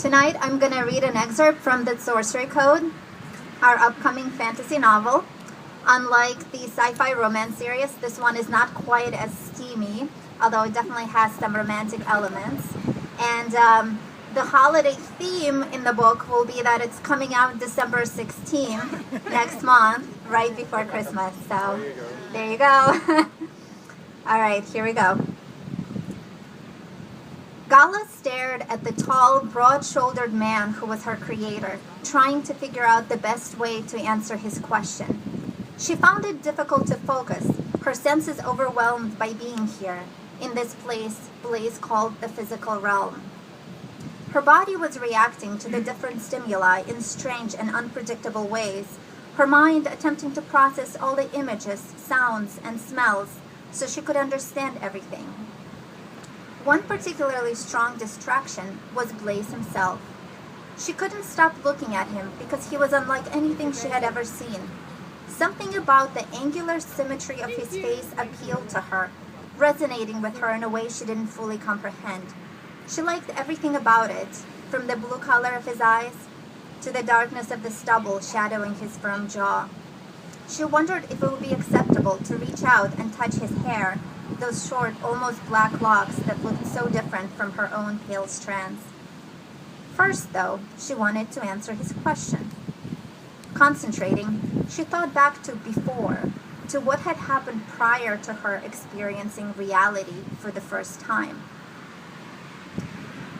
Tonight I'm going to read an excerpt from the Sorcery Code, our upcoming fantasy novel. Unlike the sci-fi romance series, this one is not quite as steamy, although it definitely has some romantic elements. And the holiday theme in the book will be that it's coming out December 16th, next month, right before Christmas. So there you go. All right, here we go. Gala stared at the tall, broad-shouldered man who was her creator, trying to figure out the best way to answer his question. She found it difficult to focus, her senses overwhelmed by being here, in this place Blaze called the physical realm. Her body was reacting to the different stimuli in strange and unpredictable ways, her mind attempting to process all the images, sounds, and smells so she could understand everything. One particularly strong distraction was Blaze himself. She couldn't stop looking at him because he was unlike anything she had ever seen. Something about the angular symmetry of his face appealed to her, resonating with her in a way she didn't fully comprehend. She liked everything about it, from the blue color of his eyes to the darkness of the stubble shadowing his firm jaw. She wondered if it would be acceptable to reach out and touch his hair, those short, almost black locks that looked so different from her own pale strands. First, though, she wanted to answer his question. Concentrating, she thought back to before, to what had happened prior to her experiencing reality for the first time.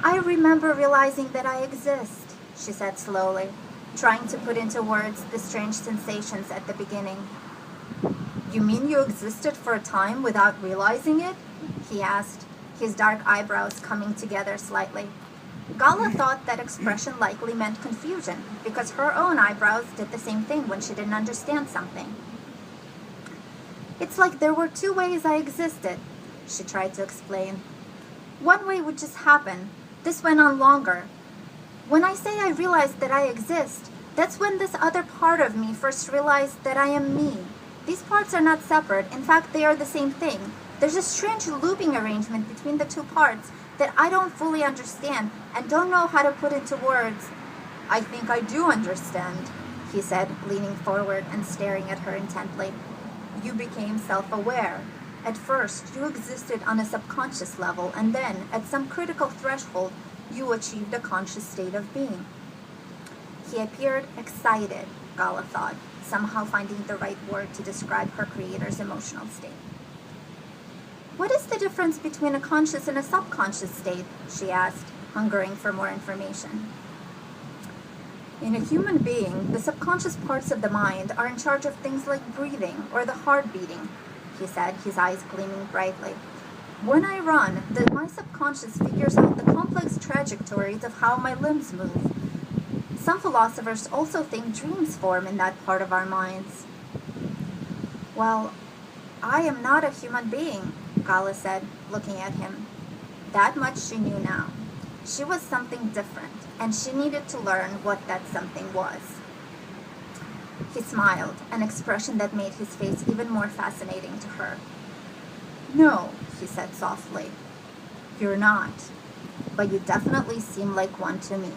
I remember realizing that I exist, she said slowly, trying to put into words the strange sensations at the beginning. You mean you existed for a time without realizing it? He asked, his dark eyebrows coming together slightly. Gala thought that expression likely meant confusion, because her own eyebrows did the same thing when she didn't understand something. It's like there were two ways I existed, she tried to explain. One way would just happen. This went on longer. When I say I realized that I exist, that's when this other part of me first realized that I am me. These parts are not separate. In fact, they are the same thing. There's a strange looping arrangement between the two parts that I don't fully understand and don't know how to put into words. I think I do understand, he said, leaning forward and staring at her intently. You became self-aware. At first, you existed on a subconscious level, and then, at some critical threshold, you achieved a conscious state of being. He appeared excited, Gala thought, somehow finding the right word to describe her creator's emotional state. What is the difference between a conscious and a subconscious state? She asked, hungering for more information. In a human being, the subconscious parts of the mind are in charge of things like breathing or the heart beating, he said, his eyes gleaming brightly. When I run, my subconscious figures out the complex trajectories of how my limbs move. Some philosophers also think dreams form in that part of our minds. Well, I am not a human being, Gala said, looking at him. That much she knew now. She was something different, and she needed to learn what that something was. He smiled, an expression that made his face even more fascinating to her. No, he said softly. You're not, but you definitely seem like one to me.